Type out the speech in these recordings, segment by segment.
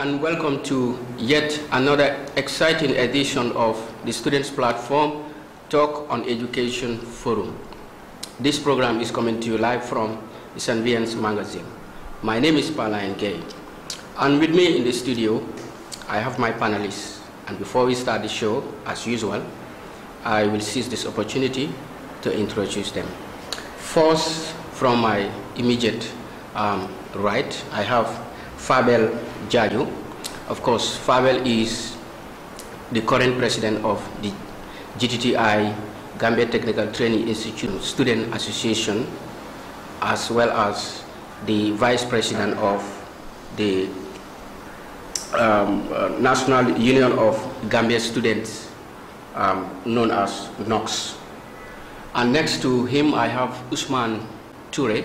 and welcome to yet another exciting edition of the Students Platform Talk on Education Forum. This program is coming to you live from the St. Vian's magazine. My name is Palayan Gay, and with me in the studio, I have my panelists. And before we start the show, as usual, I will seize this opportunity to introduce them. First, from my immediate right, I have Fabel Jaju. Of course, Fabel is the current president of the GTTI, Gambia Technical Training Institute Student Association, as well as the vice president of the National Union of Gambia Students, known as NOX. And next to him, I have Usman Toure,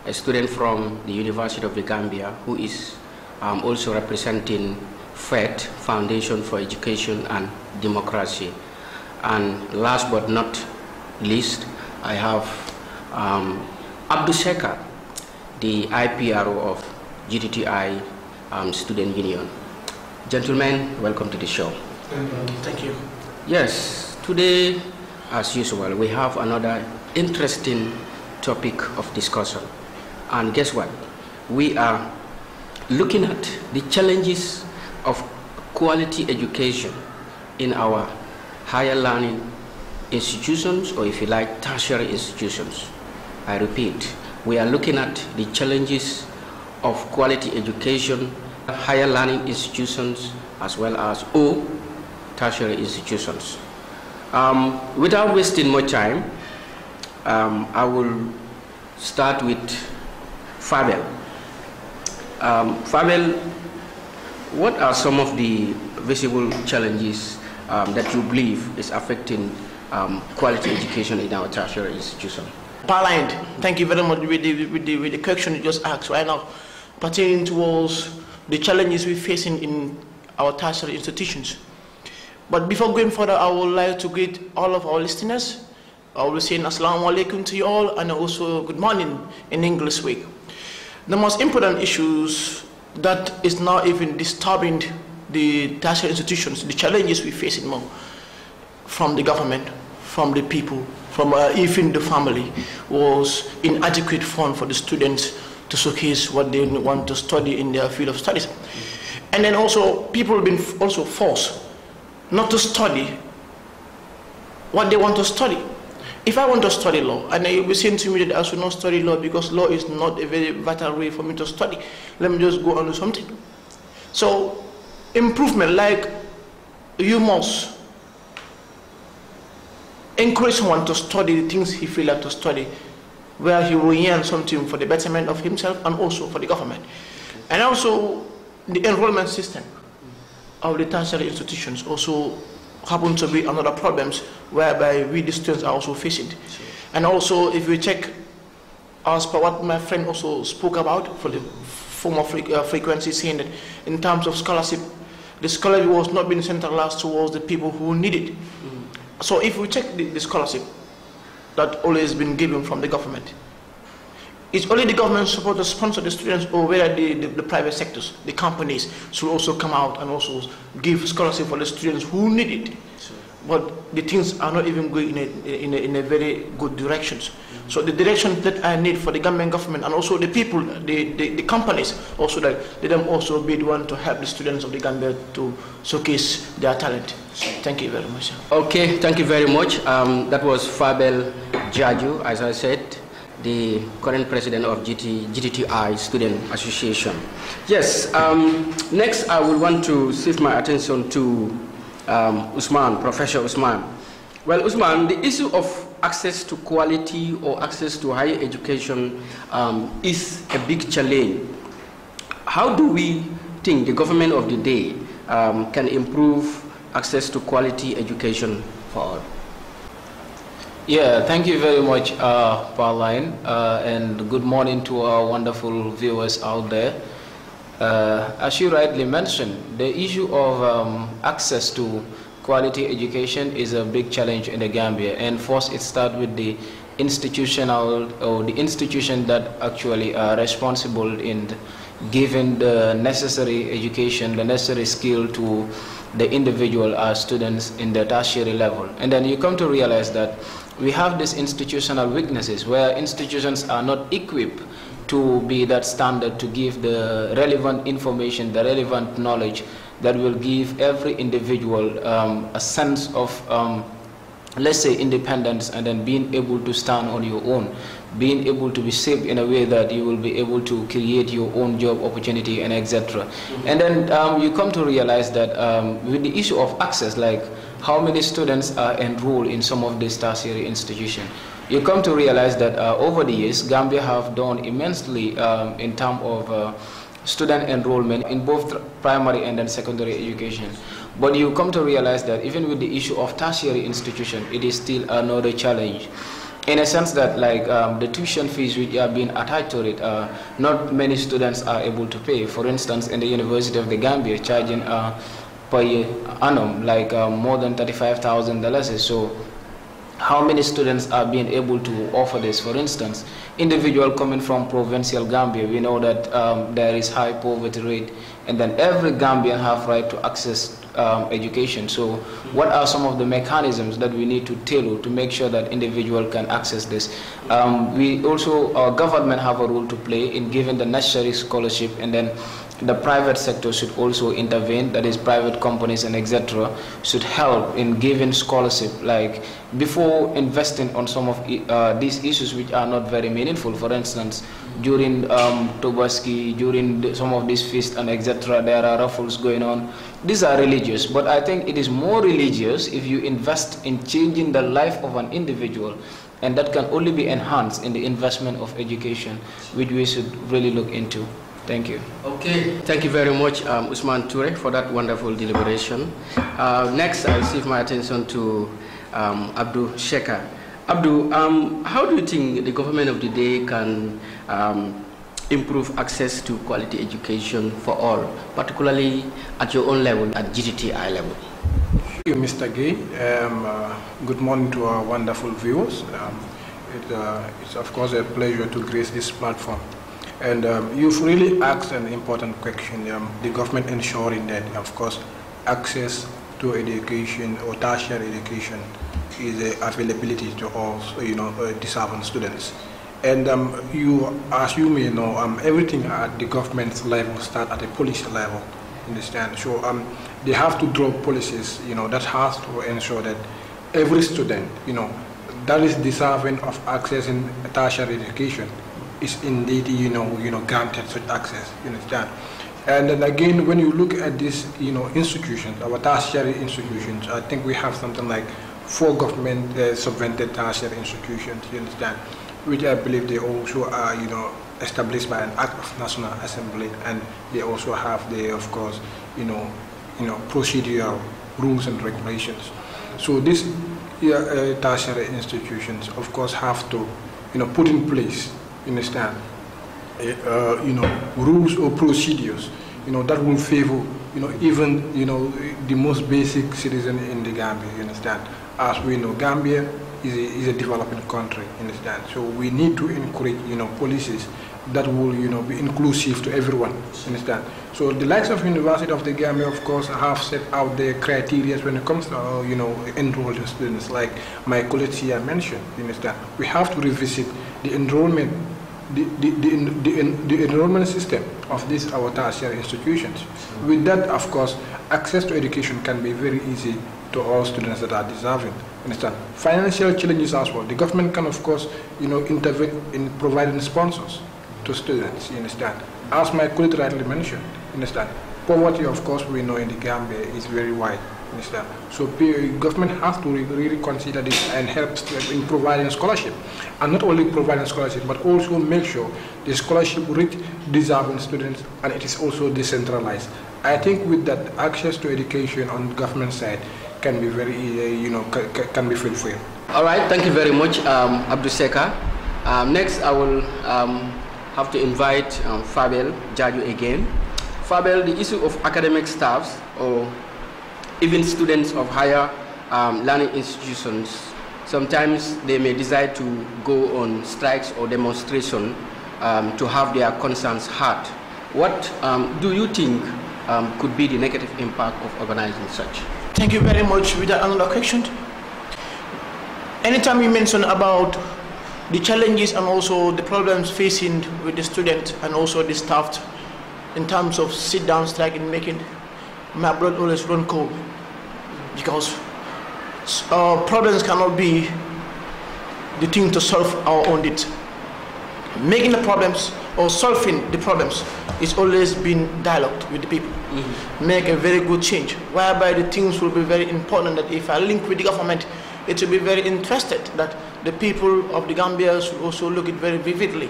a student from the University of the Gambia, who is also representing FED, Foundation for Education and Democracy. And last but not least, I have Abdul Sheka, the IPRO of GTTI Student Union. Gentlemen, welcome to the show. Thank you. Yes, today, as usual, we have another interesting topic of discussion. And guess what? We are looking at the challenges of quality education in our higher learning institutions, or if you like, tertiary institutions. I repeat, we are looking at the challenges of quality education, higher learning institutions, as well as tertiary institutions. Without wasting more time, I will start with Fabel. Fabel, what are some of the visible challenges that you believe is affecting quality education in our tertiary institution? Parliament, thank you very much with the question you just asked right now, pertaining towards the challenges we're facing in our tertiary institutions. But before going further, I would like to greet all of our listeners. I will say Assalamu alaikum to you all, and also good morning in English week. The most important issues that is now even disturbing the tertiary institutions, the challenges we're facing more from the government, from the people, from even the family, was inadequate fund for the students to showcase what they want to study in their field of studies. And then also people have been also forced not to study what they want to study. If I want to study law, and you'll be saying to me that I should not study law because law is not a very vital way for me to study, let me just go on to something. So, improvement, like you must encourage someone to study the things he feels like to study, where he will learn something for the betterment of himself and also for the government. And also, the enrollment system of the tertiary institutions also happen to be another problems whereby we the students are also facing. And also, if we check, as per what my friend also spoke about for the form of frequency, saying that in terms of scholarship, the scholarship was not being centralized towards the people who need it. So if we check the scholarship that always been given from the government, it's only the government supposed to sponsor the students, or whether the private sectors, the companies, should also come out and also give scholarship for the students who need it. Sure. But the things are not even going in a very good directions. So the direction that I need for the Gambian government and also the people, the companies, also that let them also be the one to help the students of the Gambia to showcase their talent. Thank you very much. Okay, thank you very much. That was Fabel Jaju, as I said, the current president of GTTI Student Association. Yes, next I would want to shift my attention to Usman, Professor Usman. Well, Usman, the issue of access to quality or access to higher education is a big challenge. How do we think the government of the day can improve access to quality education for all? Yeah, thank you very much, Pauline, and good morning to our wonderful viewers out there. As you rightly mentioned, the issue of access to quality education is a big challenge in the Gambia, and first it starts with the institutional or the institution that actually are responsible in giving the necessary education, the necessary skill to the individual students in the tertiary level. And then you come to realize that we have these institutional weaknesses where institutions are not equipped to be that standard to give the relevant information, the relevant knowledge that will give every individual a sense of, let's say, independence, and then being able to stand on your own, being able to be shaped in a way that you will be able to create your own job opportunity and etc. And then you come to realize that with the issue of access, like how many students are enrolled in some of these tertiary institutions, you come to realize that over the years, Gambia have done immensely in terms of student enrollment in both primary and then secondary education. But you come to realize that even with the issue of tertiary institution, it is still another challenge. In a sense that, like, the tuition fees which are being attached to it, not many students are able to pay. For instance, in the University of the Gambia, charging per annum like more than $35,000. So how many students are being able to offer this? For instance, individual coming from provincial Gambia, we know that there is high poverty rate, and then every Gambian have right to access education. So what are some of the mechanisms that we need to tailor to make sure that individual can access this? We also, our government have a role to play in giving the necessary scholarship, and then the private sector should also intervene, that is private companies and etc. should help in giving scholarship, like before investing on some of these issues which are not very meaningful. For instance, during Tobaski, during some of these feasts and etc., there are raffles going on. These are religious, but I think it is more religious if you invest in changing the life of an individual, and that can only be enhanced in the investment of education, which we should really look into. Thank you. Okay, thank you very much, Usman Toure, for that wonderful deliberation. Next, I receive my attention to Abdul Shekhar. Abdul, how do you think the government of the day can improve access to quality education for all, particularly at your own level, at GTTI level? Thank you, Mr. Gay. Good morning to our wonderful viewers. It's of course a pleasure to grace this platform. And you've really asked an important question, the government ensuring that, of course, access to education or tertiary education is availability to all, disabled students. And as you may know, everything at the government's level starts at the policy level, understand? So they have to draw policies, that has to ensure that every student, that is deserving of accessing tertiary education is indeed, granted such access, you understand? And then again, when you look at these, institutions, our tertiary institutions, I think we have something like 4 government subvented tertiary institutions, you understand, which I believe they also are, established by an Act of National Assembly, and they also have the, of course, procedural rules and regulations. So these tertiary institutions, of course, have to, put in place, you understand, rules or procedures, that will favor, even, the most basic citizen in the Gambia, you understand. As we know, Gambia is a developing country, you understand. So we need to encourage, policies that will, be inclusive to everyone, you understand. So the likes of University of the Gambia, of course, have set out their criteria when it comes to, enrolled students, like my colleague here mentioned, you understand. We have to revisit the enrollment, the enrollment system of these our tertiary institutions. With that, of course, access to education can be very easy to all students that are deserving. Understand? Financial challenges as well. The government can, of course, intervene in providing sponsors to students. You understand? As my colleague rightly mentioned, understand? Poverty, of course, we know in the Gambia is very wide. Understand? So government has to really consider this and help in providing scholarship, and not only providing scholarship, but also make sure the scholarship reach deserving students, and it is also decentralized. I think with that, access to education on the government side can be very, can be fulfilled. All right, thank you very much, Abdul Shekhar. Next, I will have to invite Fabel Jaju again. Fabel, the issue of academic staffs or even students of higher learning institutions, sometimes they may decide to go on strikes or demonstration to have their concerns heard. What do you think could be the negative impact of organizing such? Thank you very much. With another question. Anytime you mention about the challenges and also the problems facing with the student and also the staff in terms of sit-down strike and making my blood always run cold, because problems cannot be the thing to solve our own needs. Making the problems or solving the problems is always been dialogue with the people. Make a very good change, whereby the things will be very important that if I link with the government, it will be very interested that the people of the Gambia should also look it very vividly.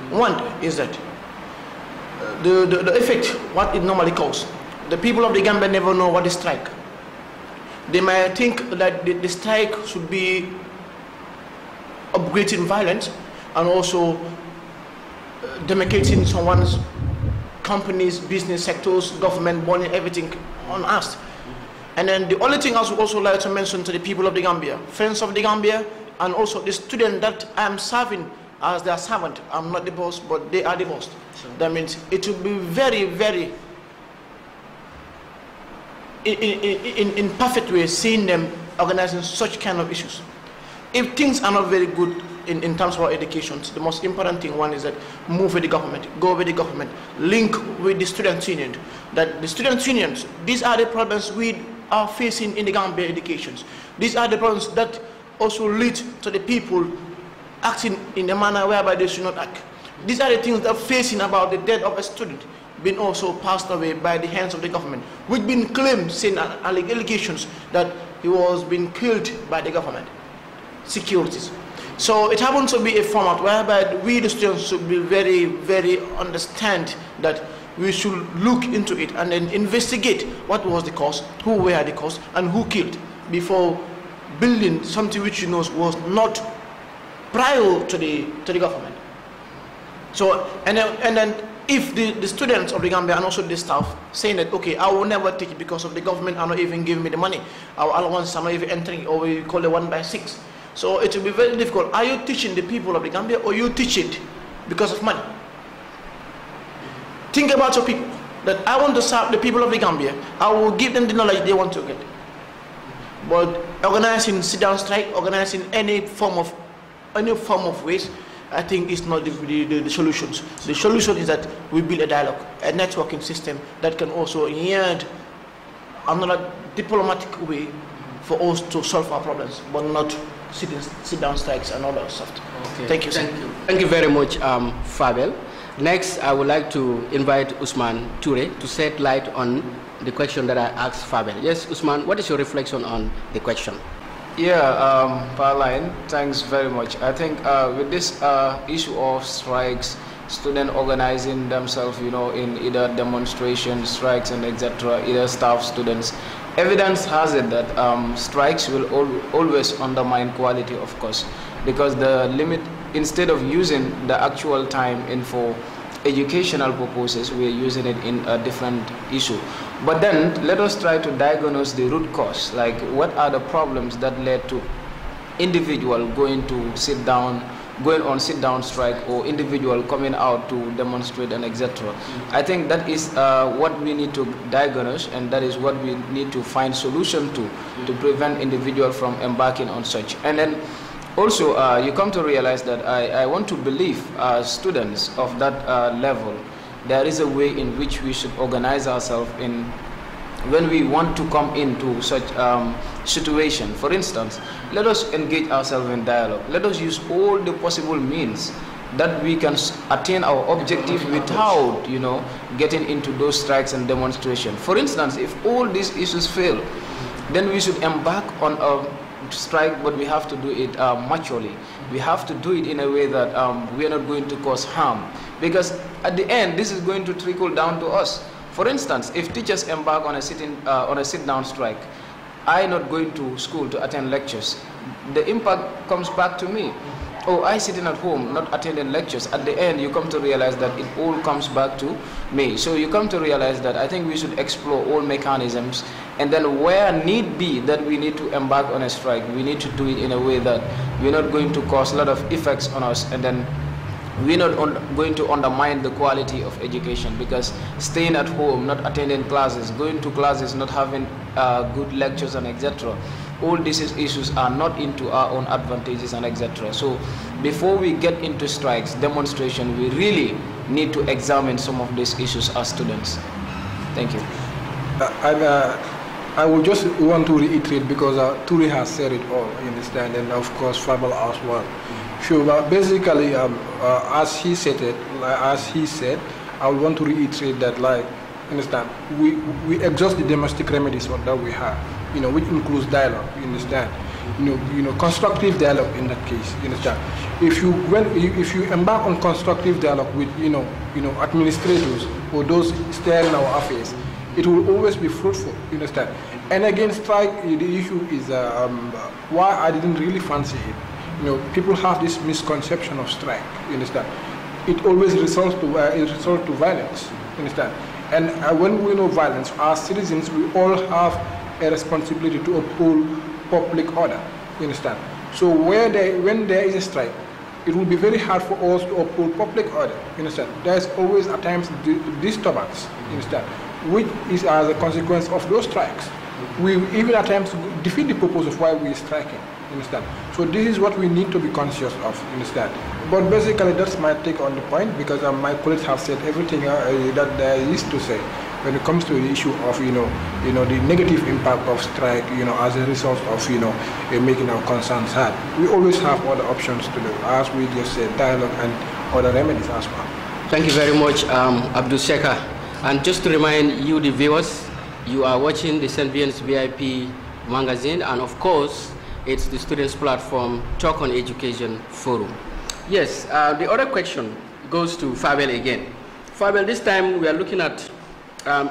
One is that the effect, what it normally causes. The people of the Gambia never know what is strike. They might think that the strike should be upgrading violence and also demarcating someone's companies, business sectors, government, money, everything on us. And then the only thing I would also like to mention to the people of the Gambia, friends of the Gambia, and also the student that I am serving as their servant. I'm not the boss, but they are the boss. Sure. That means it will be very, very in perfect way seeing them organizing such kind of issues. If things are not very good in terms of our education, the most important thing one is that move with the government, go with the government, link with the student union. That the student unions, these are the problems we are facing in the Gambia educations. These are the problems that also lead to the people acting in a manner whereby they should not act. These are the things that are facing about the death of a student being also passed away by the hands of the government, which been claimed, saying allegations that he was being killed by the government securities. So it happens to be a format whereby we the students should be very, very understand that we should look into it and then investigate what was the cause, who were the cause, and who killed before building something which you know was not prior to the government. So and then if the students of the Gambia and also the staff saying that okay, I will never take it because of the government are not even giving me the money, our allowance are not even entering, or we call it 1/6. So it will be very difficult. Are you teaching the people of the Gambia, or you teach it because of money? Think about your people. That I want to serve the people of the Gambia. I will give them the knowledge they want to get. But organizing sit-down strike, organizing any form of waste, I think is not the solutions. The solution is that we build a dialogue, a networking system that can also yield another diplomatic way for us to solve our problems, but not sit-down strikes and all that stuff. Okay. Thank you, sir. Thank you very much, Fabel. Next, I would like to invite Usman Toure to shed light on the question that I asked Fabel. Yes, Usman, what is your reflection on the question? Yeah, Pauline, thanks very much. I think with this issue of strikes, students organizing themselves, you know, in either demonstrations, strikes, and etc., either staff, students, evidence has it that strikes will always undermine quality, of course, because the limit, instead of using the actual time in for educational purposes, we are using it in a different issue. But then let us try to diagnose the root cause, like what are the problems that led to individual going on sit-down strike, or individual coming out to demonstrate and etc. I think that is what we need to diagnose, and that is what we need to find solution to prevent individual from embarking on such. And then also you come to realize that I want to believe students of that level, there is a way in which we should organize ourselves in when we want to come into such situation. For instance, let us engage ourselves in dialogue. Let us use all the possible means that we can attain our objective without, you know, getting into those strikes and demonstrations. For instance, if all these issues fail, then we should embark on a strike, but we have to do it maturely. We have to do it in a way that we are not going to cause harm, because at the end this is going to trickle down to us. For instance, if teachers embark on a sit-down strike, I not going to school to attend lectures, the impact comes back to me. Oh, I sitting at home not attending lectures. At the end, you come to realize that it all comes back to me. So you come to realize that I think we should explore all mechanisms, and then where need be that we need to embark on a strike, we need to do it in a way that we're not going to cause a lot of effects on us, and then we're not going to undermine the quality of education, because staying at home, not attending classes, going to classes, not having good lectures and etc. All these issues are not into our own advantages and etc. So before we get into strikes, demonstration, we really need to examine some of these issues as students. Thank you. I will just want to reiterate, because Turi has said it all, you understand, and of course Fabel as well. So basically, as he said, I would want to reiterate that, like, understand, we exhaust the domestic remedies that we have, you know, which includes dialogue, you understand, you know, constructive dialogue in that case, you understand. If you embark on constructive dialogue with, you know, administrators or those steering our affairs, it will always be fruitful, you understand. And again, strike, the issue is why I didn't really fancy it. You know, people have this misconception of strike, you understand. It always results to violence, you understand. And when we know violence, as citizens, we all have a responsibility to uphold public order, you understand. So when there is a strike, it will be very hard for us to uphold public order, you understand. There's always at times disturbance, you understand, which is as a consequence of those strikes. We even at times defeat the purpose of why we're striking, you understand. So this is what we need to be conscious of, you understand. But basically that's my take on the point, because my colleagues have said everything that there is to say when it comes to the issue of, you know, the negative impact of strike, you know, as a result of, you know, making our concerns heard. We always have other options to do, as we just said, dialogue and other remedies as well. Thank you very much, Abdul Shekhar. And just to remind you, the viewers, you are watching the St. Vincent's VIP magazine, and of course, it's the Students Platform Talk on Education Forum. Yes, the other question goes to Fabel again. Fabel, this time we are looking at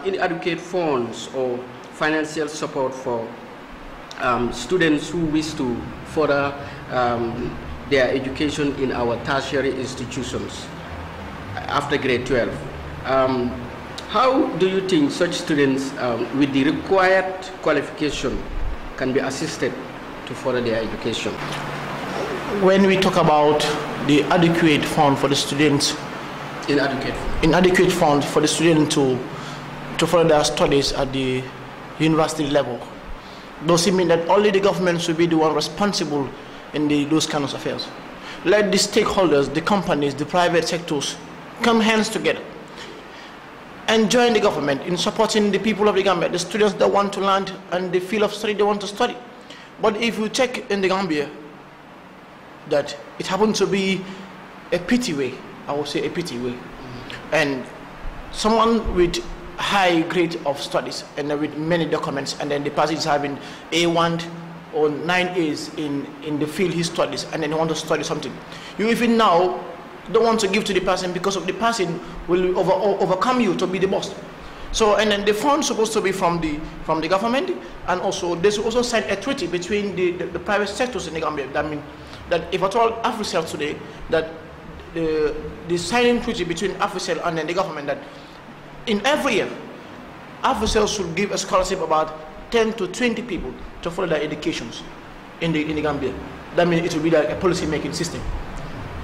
inadequate funds or financial support for students who wish to further their education in our tertiary institutions after grade 12. How do you think such students with the required qualification can be assisted to further their education? When we talk about the adequate fund for the students, inadequate fund for the student to further their studies at the university level, does it mean that only the government should be the one responsible in those kind of affairs? Let the stakeholders, the companies, the private sectors come hands together and join the government in supporting the people of the Gambia, the students that want to learn and the field of study they want to study. But if you check in the Gambia, that it happens to be a pity way, I would say a pity way, and someone with high grade of studies and with many documents, and then the person is having A1 or 9 A's in the field he studies, and then he wants to study something. You even now don't want to give to the person because of the person will overcome you to be the boss. So, and then the fund supposed to be from the government, and also they should also sign a treaty between the private sectors in the Gambia. That means that if at all AfriCell today, that the signing treaty between AfriCell and then the government, that in every year AfriCell should give a scholarship about 10 to 20 people to follow their educations in the Gambia. That means it will be like a policy making system.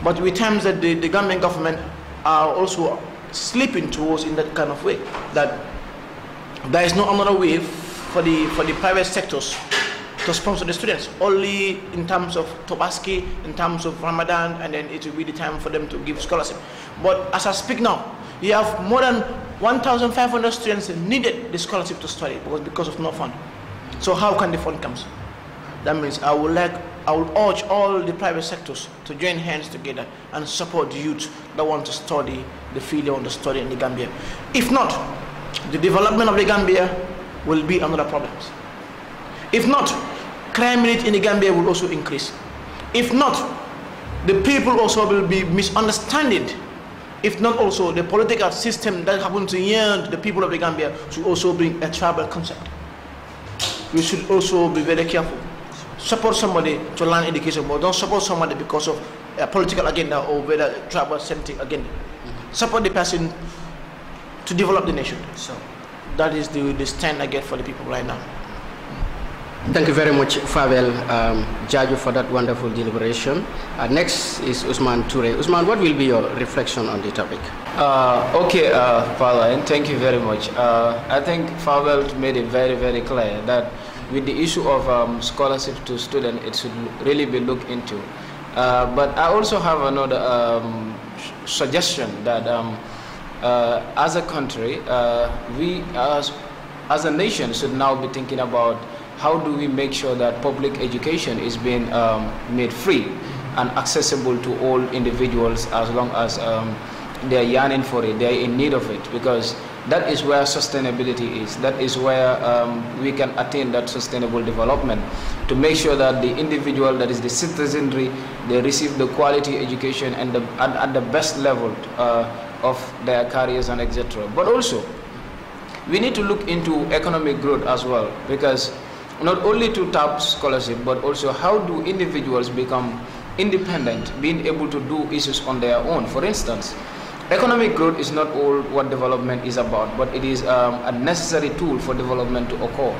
But with times that the Gambian government are also slipping towards in that kind of way, that there is no another way for the private sectors to sponsor the students, only in terms of Tobaski, in terms of Ramadan, and then it will be the time for them to give scholarship. But as I speak now, you have more than 1,500 students needed the scholarship to study because of no fund. So how can the fund come? That means I will urge all the private sectors to join hands together and support the youth that want to study the field they want to study in the Gambia. If not, the development of the Gambia will be another problem. If not, crime rate in the Gambia will also increase. If not, the people also will be misunderstanding. If not, also the political system that happens to yield the people of the Gambia should also bring a tribal concept. We should also be very careful. Support somebody to learn education, but don't support somebody because of a political agenda or whether tribal-centric agenda. Support the person to develop the nation. So that is the stand I get for the people right now. Thank you very much, Fabel Jaju, for that wonderful deliberation. Next is Usman Toure. Usman, what will be your reflection on the topic? Okay, Paula, and thank you very much. I think Fabel made it very, very clear that with the issue of scholarship to students, it should really be looked into. But I also have another suggestion that as a country, we as a nation should now be thinking about how do we make sure that public education is being made free and accessible to all individuals as long as they are yearning for it, they are in need of it, because that is where sustainability is. That is where we can attain that sustainable development, to make sure that the individual, that is the citizenry, they receive the quality education and at the best level of their careers and etc. But also, we need to look into economic growth as well, because not only to tap scholarship, but also how do individuals become independent, being able to do issues on their own. For instance, economic growth is not all what development is about, but it is a necessary tool for development to occur.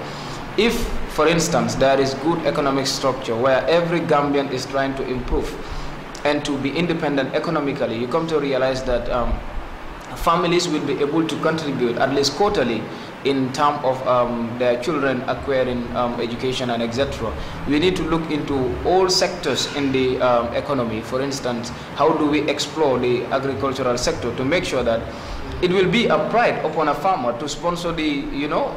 If, for instance, there is good economic structure where every Gambian is trying to improve and to be independent economically, you come to realize that families will be able to contribute at least quarterly in terms of their children acquiring education and etc. We need to look into all sectors in the economy. For instance, how do we explore the agricultural sector to make sure that it will be a pride upon a farmer to sponsor the,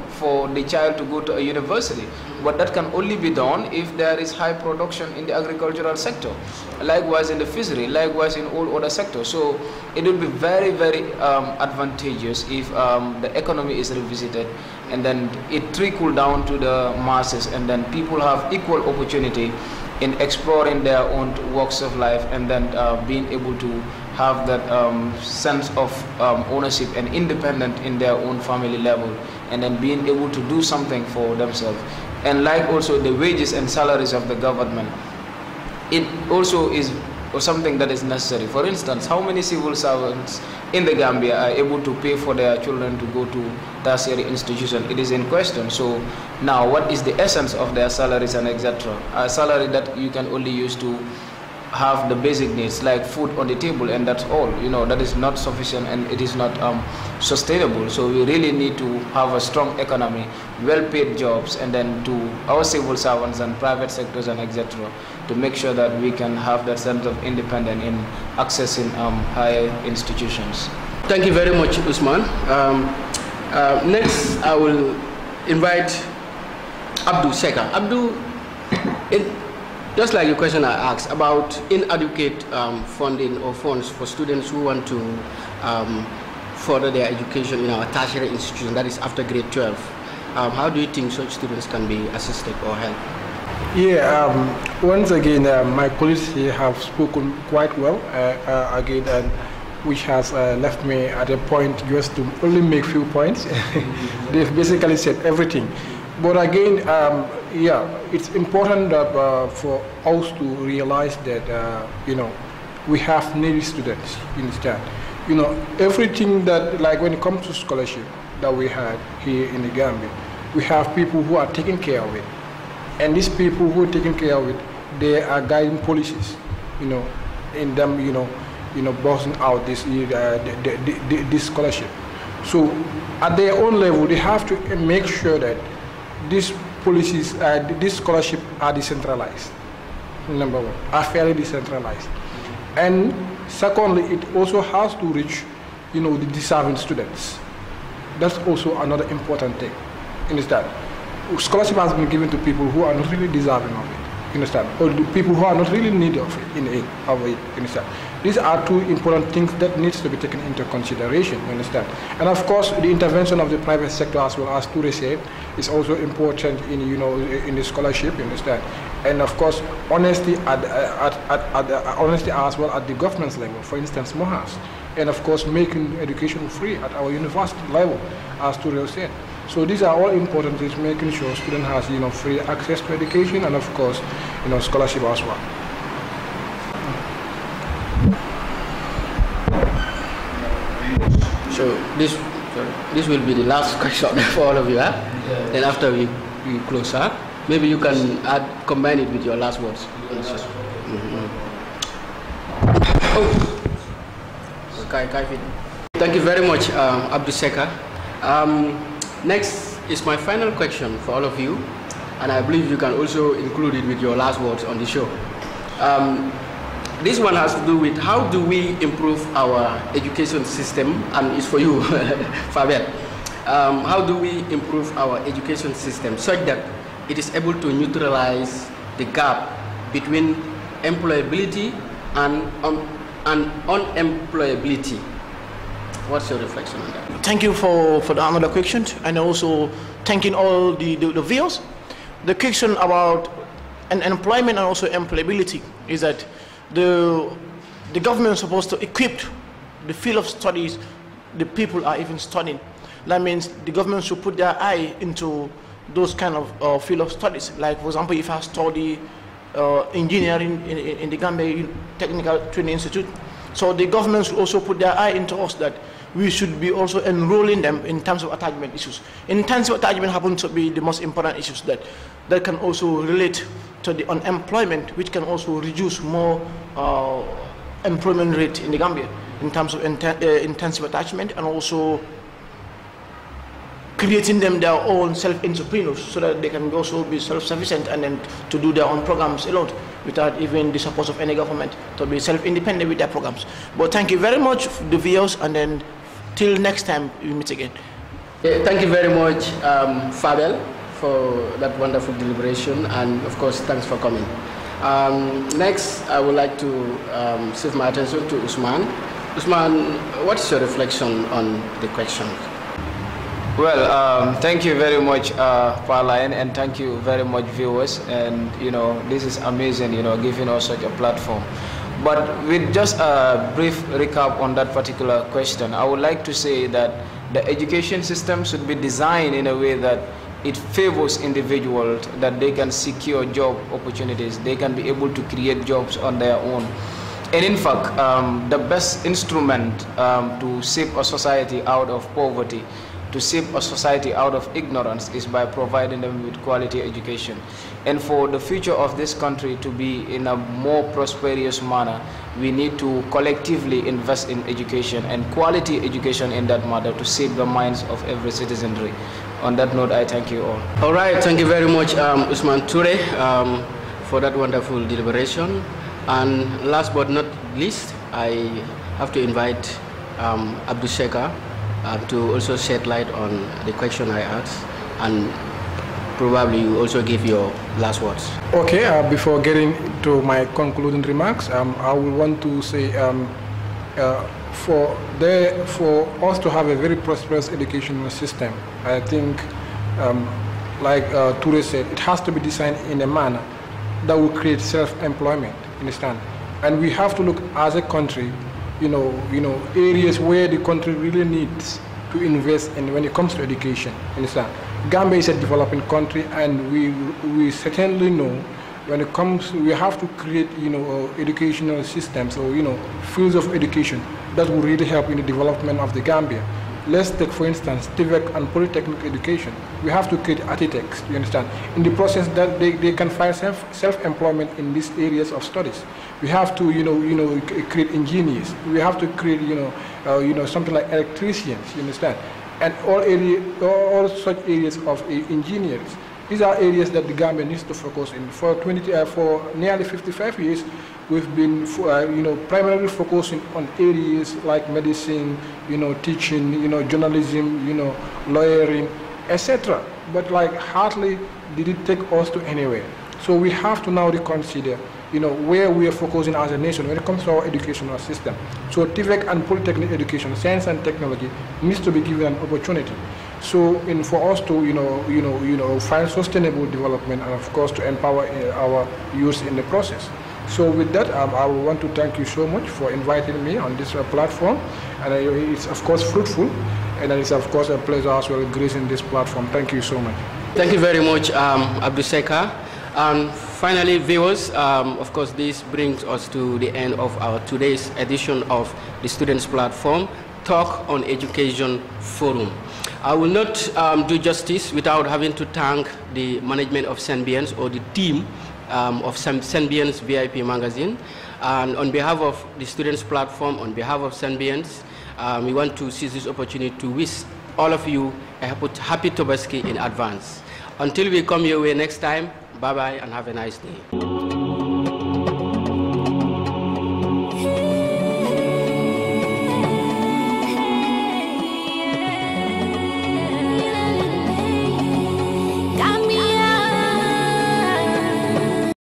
for the child to go to a university. But that can only be done if there is high production in the agricultural sector. Likewise in the fishery, likewise in all other sectors. So it will be very, very advantageous if the economy is revisited and then it trickle down to the masses, and then people have equal opportunity in exploring their own walks of life, and then being able to have that sense of ownership and independent in their own family level, and then being able to do something for themselves. And like also the wages and salaries of the government, it also is something that is necessary. For instance, how many civil servants in the Gambia are able to pay for their children to go to tertiary institution? It is in question. So now, what is the essence of their salaries and etc.? A salary that you can only use to have the basic needs like food on the table, and that's all. That is not sufficient, and it is not sustainable. So we really need to have a strong economy, well-paid jobs, and then to our civil servants and private sectors and etc. to make sure that we can have that sense of independence in accessing higher institutions. Thank you very much, Usman. Next, I will invite Abdul Seka. Abdul, just like the question I asked about inadequate funding or funds for students who want to further their education in our tertiary institution, that is after grade 12. How do you think such students can be assisted or helped? Yeah, once again, my colleagues here have spoken quite well again, and which has left me at a point just to only make few points. They've basically said everything. But again, yeah, it's important for us to realize that, we have needy students, you understand? Everything that, like when it comes to scholarship that we had here in the Gambia, we have people who are taking care of it. And these people who are taking care of it, they are guiding policies, in them, bossing out this, this scholarship. So at their own level, they have to make sure that these policies, these scholarships are decentralized, number one, are fairly decentralized. And secondly, it also has to reach, the deserving students. That's also another important thing. Understand? Scholarship has been given to people who are not really deserving of it. Understand? Or the people who are not really in need of it, understand? These are two important things that needs to be taken into consideration, you understand? And of course, the intervention of the private sector, as well as Toure said, is also important in, in the scholarship, you understand? And of course, honesty honesty as well at the government's level, for instance, MOHAS. And of course, making education free at our university level, as Toure said. So these are all important things, making sure student has, free access to education, and of course, scholarship as well. So this will be the last question for all of you, huh? Yeah. Then after we close up. Maybe you can combine it with your last words. Thank you very much, Abduseka. Next is my final question for all of you, and I believe you can also include it with your last words on the show. This one has to do with how do we improve our education system, and it's for you, Fabian. How do we improve our education system such that it is able to neutralize the gap between employability and unemployability? What's your reflection on that? Thank you for another question, and also thanking all the viewers. The question about employment and also employability is that the government is supposed to equip the field of studies the people are even studying. That means the government should put their eye into those kind of field of studies. Like, for example, if I study engineering in the Gambia Technical Training Institute, so the government should also put their eye into us that we should be also enrolling them in terms of attachment issues. Intensive attachment happens to be the most important issues that can also relate to the unemployment, which can also reduce more employment rate in the Gambia in terms of intensive attachment, and also creating them their own self-entrepreneurs so that they can also be self-sufficient and then to do their own programs alone without even the support of any government, to be self-independent with their programs. But thank you very much, the viewers, and then till next time we meet again. Yeah, thank you very much, Fabel, for that wonderful deliberation, and of course, thanks for coming. Next, I would like to shift my attention to Usman. Usman, what is your reflection on the question? Well, thank you very much, Parlayan, and thank you very much, viewers. And this is amazing, giving us such a platform. But with just a brief recap on that particular question, I would like to say that the education system should be designed in a way that it favors individuals, that they can secure job opportunities, they can be able to create jobs on their own. And in fact, the best instrument to save a society out of poverty, to save a society out of ignorance, is by providing them with quality education. And for the future of this country to be in a more prosperous manner, we need to collectively invest in education and quality education in that matter to save the minds of every citizenry. On that note, I thank you all. All right, thank you very much, Usman Toure, for that wonderful deliberation. And last but not least, I have to invite Abduseka to also shed light on the question I asked, and probably you also give your last words. Okay, before getting to my concluding remarks, I would want to say for us to have a very prosperous educational system, I think, like Toure said, it has to be designed in a manner that will create self-employment, understand? And we have to look as a country, areas where the country really needs to invest in when it comes to education, understand? Gambia is a developing country, and we certainly know when it comes, we have to create, educational systems or, fields of education that will really help in the development of the Gambia. Let's take, for instance, TVEC and polytechnic education. We have to create architects, you understand? In the process that they can find self-employment in these areas of studies. We have to, create engineers. We have to create, something like electricians, you understand? And all such areas of engineers. These are areas that the Gambia needs to focus in. For nearly 55 years, we've been, primarily focusing on areas like medicine, teaching, journalism, lawyering, etc. But hardly did it take us to anywhere. So we have to now reconsider, where we are focusing as a nation when it comes to our educational system. So TVEC and polytechnic education, science and technology, needs to be given an opportunity. So, for us to, find sustainable development, and of course to empower our youth in the process. So with that, I want to thank you so much for inviting me on this platform, and it's of course fruitful, and it's of course a pleasure as well gracing this platform. Thank you so much. Thank you very much, Abduseka. And finally, viewers, of course, this brings us to the end of our today's edition of the Students Platform Talk on Education Forum. I will not do justice without having to thank the management of Senbians or the team of Senbians VIP magazine. And on behalf of the students platform, on behalf of Senbians, we want to seize this opportunity to wish all of you a happy Tobaski in advance. Until we come your way next time, bye-bye and have a nice day.